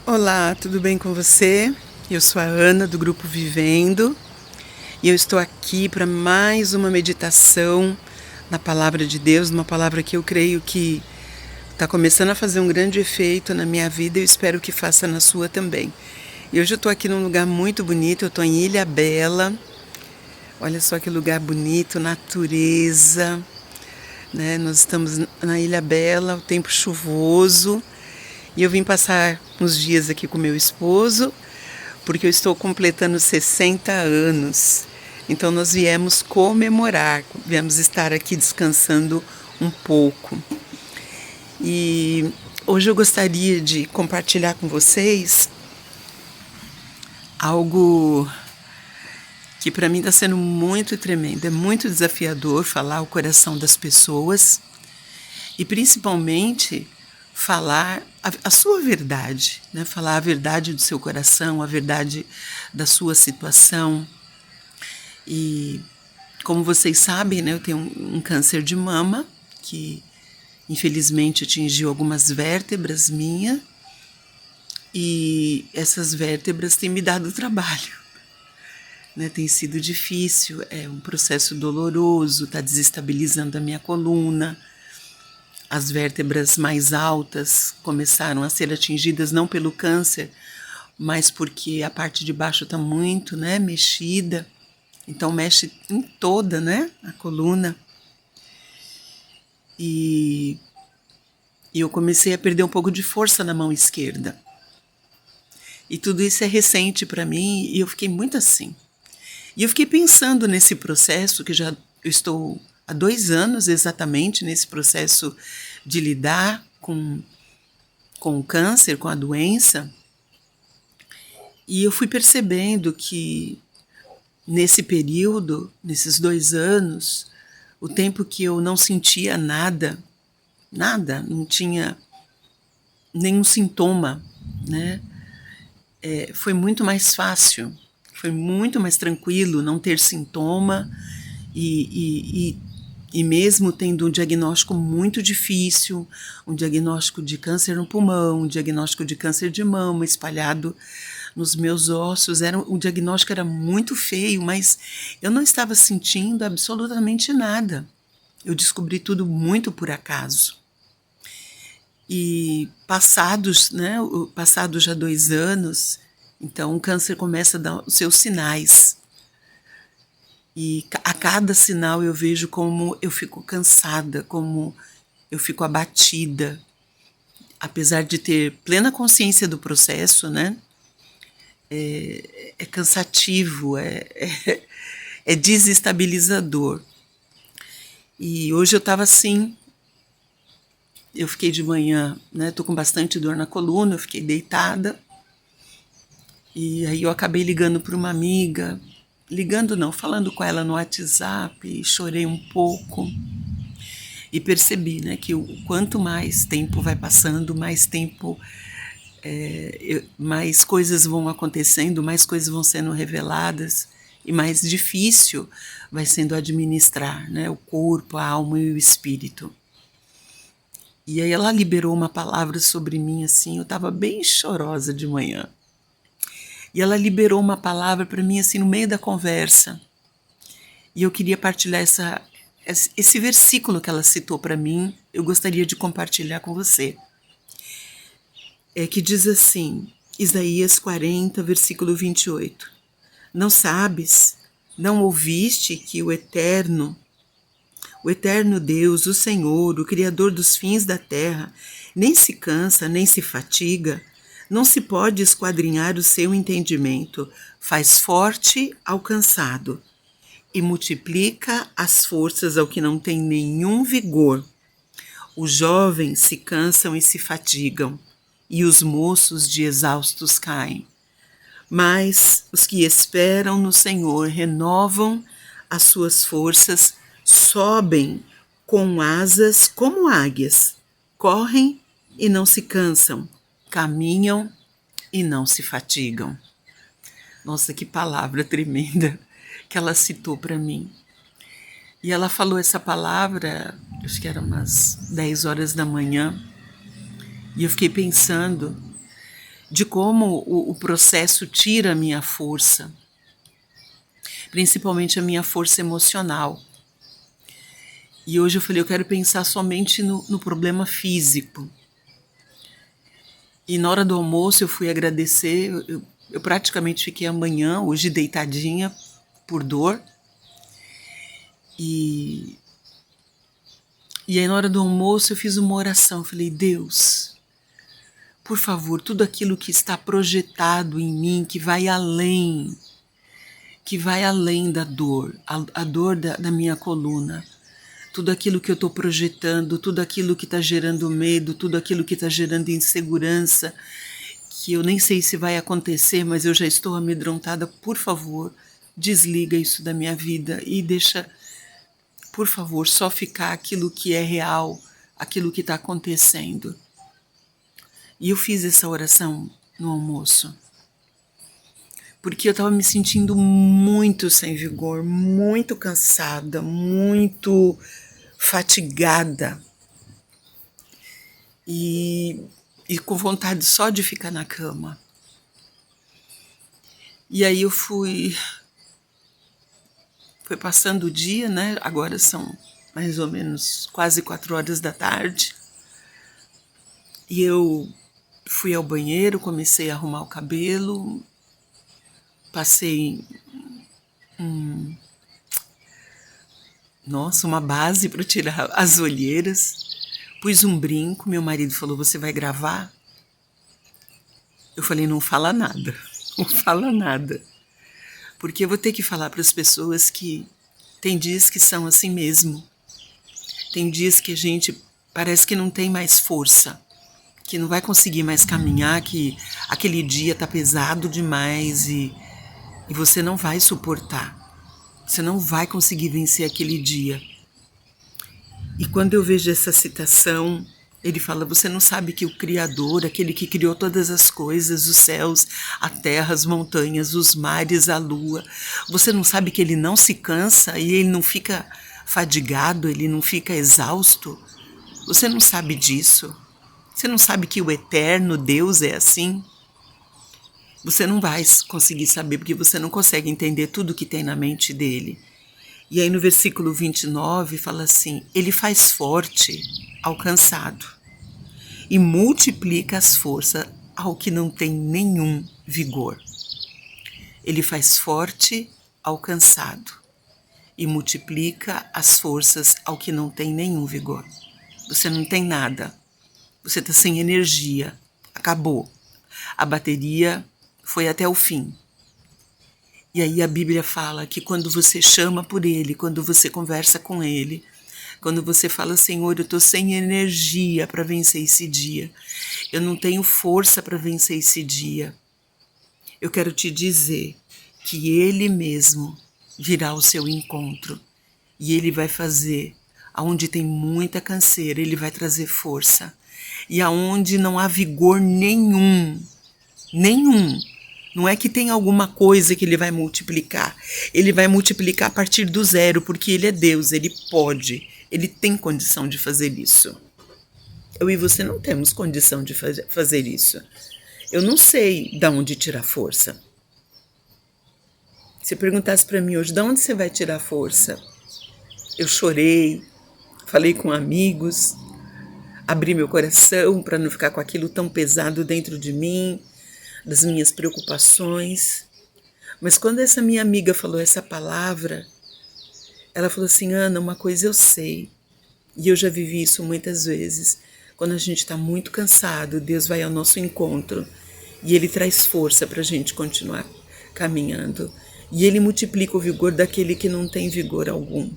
Olá, tudo bem com você? Eu sou a Ana do Grupo Vivendo e eu estou aqui para mais uma meditação na Palavra de Deus, uma palavra que eu creio que está começando a fazer um grande efeito na minha vida e eu espero que faça na sua também. E hoje eu estou aqui num lugar muito bonito, eu estou em Ilha Bela. Olha só que lugar bonito, natureza, né? Nós estamos na Ilha Bela, o tempo chuvoso. E eu vim passar uns dias aqui com meu esposo, porque eu estou completando 60 anos. Então nós viemos comemorar, viemos estar aqui descansando um pouco. E hoje eu gostaria de compartilhar com vocês algo que para mim está sendo muito tremendo. É muito desafiador falar o coração das pessoas e principalmente falar a sua verdade, né? Falar a verdade do seu coração, a verdade da sua situação. E como vocês sabem, né, eu tenho um câncer de mama que infelizmente atingiu algumas vértebras minhas e essas vértebras têm me dado trabalho, né? Tem sido difícil, é um processo doloroso, está desestabilizando a minha coluna. As vértebras mais altas começaram a ser atingidas não pelo câncer, mas porque a parte de baixo está muito, né, mexida. Então mexe em toda, né, a coluna. E eu comecei a perder um pouco de força na mão esquerda. E tudo isso é recente para mim e eu fiquei muito assim. E eu fiquei pensando nesse processo que eu estou há 2 anos exatamente nesse processo de lidar com o câncer, com a doença. E eu fui percebendo que nesse período, nesses 2 anos, o tempo que eu não sentia nada, não tinha nenhum sintoma, né? Foi muito mais fácil, foi muito mais tranquilo não ter sintoma e mesmo tendo um diagnóstico muito difícil, um diagnóstico de câncer no pulmão, um diagnóstico de câncer de mama espalhado nos meus ossos, o diagnóstico era muito feio, mas eu não estava sentindo absolutamente nada. Eu descobri tudo muito por acaso. E passados já 2 anos, então o câncer começa a dar os seus sinais. E a cada sinal eu vejo como eu fico cansada, como eu fico abatida. Apesar de ter plena consciência do processo, né? É cansativo, é desestabilizador. E hoje eu estava assim, eu fiquei de manhã, né? Tô com bastante dor na coluna, eu fiquei deitada. E aí eu acabei ligando para uma amiga, falando com ela no WhatsApp, e chorei um pouco. E percebi, né, que quanto mais tempo vai passando, mais tempo, mais coisas vão acontecendo, mais coisas vão sendo reveladas e mais difícil vai sendo administrar, né, o corpo, a alma e o espírito. E aí ela liberou uma palavra sobre mim, assim, eu estava bem chorosa de manhã. E ela liberou uma palavra para mim, assim, no meio da conversa. E eu queria partilhar esse versículo que ela citou para mim, eu gostaria de compartilhar com você. Que diz assim, Isaías 40, versículo 28. Não sabes, não ouviste que o eterno Deus, o Senhor, o Criador dos fins da terra, nem se cansa, nem se fatiga, não se pode esquadrinhar o seu entendimento, faz forte ao cansado e multiplica as forças ao que não tem nenhum vigor. Os jovens se cansam e se fatigam, e os moços de exaustos caem. Mas os que esperam no Senhor renovam as suas forças, sobem com asas como águias, correm e não se cansam, caminham e não se fatigam. Nossa, que palavra tremenda que ela citou para mim. E ela falou essa palavra, acho que era umas 10 horas da manhã, e eu fiquei pensando de como o processo tira a minha força, principalmente a minha força emocional. E hoje eu falei, eu quero pensar somente no problema físico. E na hora do almoço eu fui agradecer, eu praticamente fiquei a manhã, hoje deitadinha, por dor. E aí na hora do almoço eu fiz uma oração, eu falei, Deus, por favor, tudo aquilo que está projetado em mim, que vai além da dor, a dor da minha coluna, tudo aquilo que eu estou projetando, tudo aquilo que está gerando medo, tudo aquilo que está gerando insegurança, que eu nem sei se vai acontecer, mas eu já estou amedrontada, por favor, desliga isso da minha vida e deixa, por favor, só ficar aquilo que é real, aquilo que está acontecendo. E eu fiz essa oração no almoço, porque eu estava me sentindo muito sem vigor, muito cansada, muito fatigada e com vontade só de ficar na cama. E aí eu foi passando o dia, né? Agora são mais ou menos quase 4 horas da tarde. E eu fui ao banheiro, comecei a arrumar o cabelo, passei uma base para tirar as olheiras, pus um brinco, meu marido falou, você vai gravar? Eu falei, não fala nada, não fala nada, porque eu vou ter que falar para as pessoas que tem dias que são assim mesmo, tem dias que a gente parece que não tem mais força, que não vai conseguir mais caminhar, que aquele dia tá pesado demais e você não vai suportar. Você não vai conseguir vencer aquele dia. E quando eu vejo essa citação, ele fala, você não sabe que o Criador, aquele que criou todas as coisas, os céus, a terra, as montanhas, os mares, a lua, você não sabe que ele não se cansa e ele não fica fadigado, ele não fica exausto? Você não sabe disso? Você não sabe que o eterno Deus é assim? Você não vai conseguir saber porque você não consegue entender tudo que tem na mente dele. E aí no versículo 29 fala assim, ele faz forte ao cansado e multiplica as forças ao que não tem nenhum vigor. Ele faz forte ao cansado e multiplica as forças ao que não tem nenhum vigor. Você não tem nada, você está sem energia, acabou. A bateria foi até o fim. E aí a Bíblia fala que quando você chama por Ele, quando você conversa com Ele, quando você fala, Senhor, eu estou sem energia para vencer esse dia, eu não tenho força para vencer esse dia, eu quero te dizer que Ele mesmo virá ao seu encontro e Ele vai fazer, aonde tem muita canseira, Ele vai trazer força. E aonde não há vigor nenhum, não é que tem alguma coisa que ele vai multiplicar a partir do zero, porque ele é Deus, ele pode, ele tem condição de fazer isso. Eu e você não temos condição de fazer isso. Eu não sei de onde tirar força. Se perguntasse para mim hoje, de onde você vai tirar força? Eu chorei, falei com amigos, abri meu coração para não ficar com aquilo tão pesado dentro de mim, das minhas preocupações. Mas quando essa minha amiga falou essa palavra, ela falou assim, Ana, uma coisa eu sei, e eu já vivi isso muitas vezes, quando a gente está muito cansado, Deus vai ao nosso encontro e Ele traz força para a gente continuar caminhando. E Ele multiplica o vigor daquele que não tem vigor algum.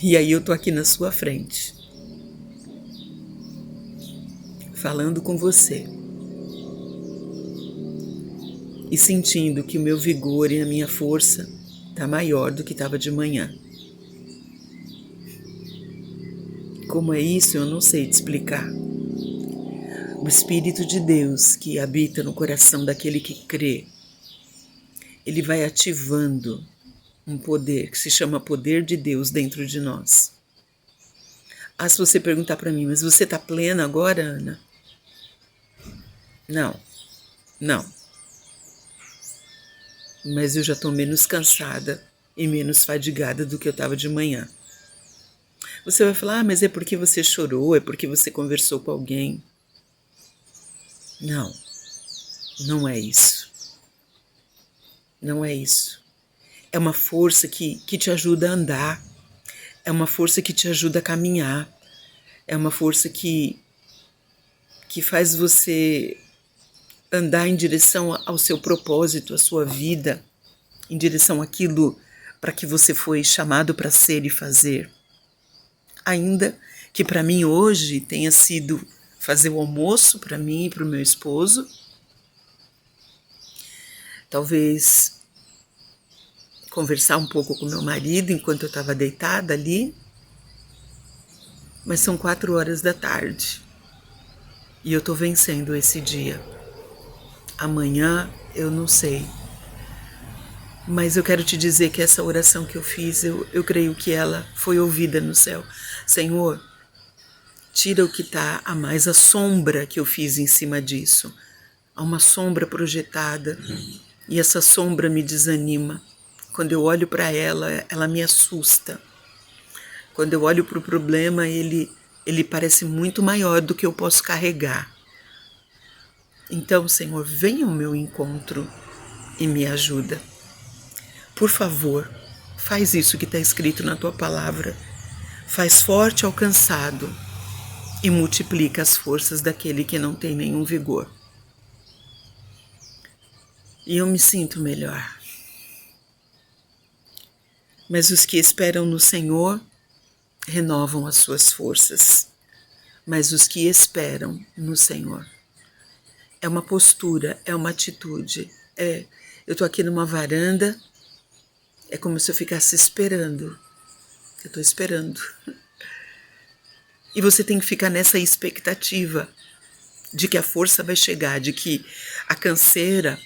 E aí eu tô aqui na sua frente, falando com você e sentindo que o meu vigor e a minha força está maior do que estava de manhã. Como é isso, eu não sei te explicar. O Espírito de Deus que habita no coração daquele que crê, ele vai ativando um poder que se chama poder de Deus dentro de nós. Ah, se você perguntar para mim, mas você está plena agora, Ana? Não, não. Mas eu já estou menos cansada e menos fadigada do que eu estava de manhã. Você vai falar, mas é porque você chorou, é porque você conversou com alguém. Não, não é isso. Não é isso. É uma força que te ajuda a andar. É uma força que te ajuda a caminhar. É uma força que faz você andar em direção ao seu propósito, à sua vida, em direção àquilo para que você foi chamado para ser e fazer. Ainda que para mim hoje tenha sido fazer o almoço para mim e para o meu esposo, talvez conversar um pouco com meu marido enquanto eu estava deitada ali, mas são 4 horas da tarde e eu estou vencendo esse dia. Amanhã eu não sei, mas eu quero te dizer que essa oração que eu fiz, eu creio que ela foi ouvida no céu. Senhor, tira o que está a mais, a sombra que eu fiz em cima disso. Há uma sombra projetada e essa sombra me desanima. Quando eu olho para ela, ela me assusta. Quando eu olho para o problema, ele parece muito maior do que eu posso carregar. Então, Senhor, venha ao meu encontro e me ajuda. Por favor, faz isso que está escrito na tua palavra. Faz forte ao cansado e multiplica as forças daquele que não tem nenhum vigor. E eu me sinto melhor. Mas os que esperam no Senhor renovam as suas forças. Mas os que esperam no Senhor. É uma postura, é uma atitude. Eu estou aqui numa varanda, é como se eu ficasse esperando. Eu estou esperando. E você tem que ficar nessa expectativa de que a força vai chegar, de que a canseira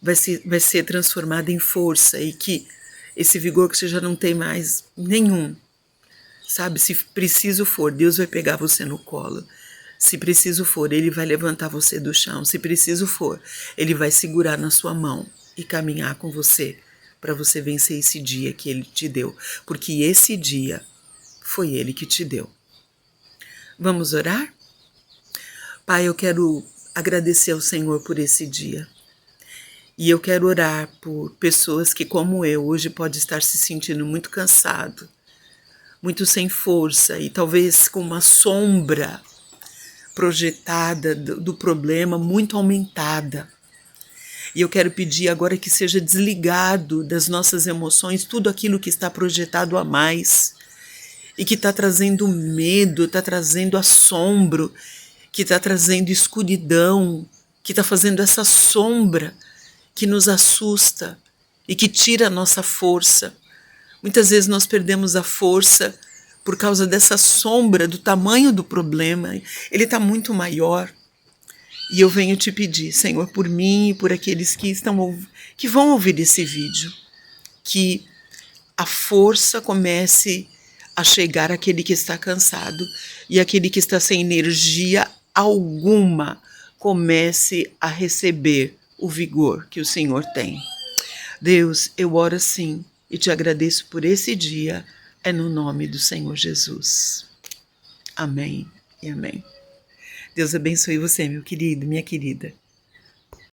vai ser transformada em força e que esse vigor que você já não tem mais nenhum, sabe? Se preciso for, Deus vai pegar você no colo. Se preciso for, Ele vai levantar você do chão. Se preciso for, Ele vai segurar na sua mão e caminhar com você para você vencer esse dia que Ele te deu. Porque esse dia foi Ele que te deu. Vamos orar? Pai, eu quero agradecer ao Senhor por esse dia. E eu quero orar por pessoas que, como eu, hoje pode estar se sentindo muito cansado, muito sem força e talvez com uma sombra projetada do problema muito aumentada. E eu quero pedir agora que seja desligado das nossas emoções tudo aquilo que está projetado a mais e que está trazendo medo, está trazendo assombro, que está trazendo escuridão, que está fazendo essa sombra que nos assusta e que tira a nossa força. Muitas vezes nós perdemos a força por causa dessa sombra, do tamanho do problema. Ele está muito maior. E eu venho te pedir, Senhor, por mim e por aqueles que vão ouvir esse vídeo, que a força comece a chegar àquele que está cansado e aquele que está sem energia alguma comece a receber o vigor que o Senhor tem. Deus, eu oro assim e te agradeço por esse dia, é no nome do Senhor Jesus. Amém e amém. Deus abençoe você, meu querido, minha querida.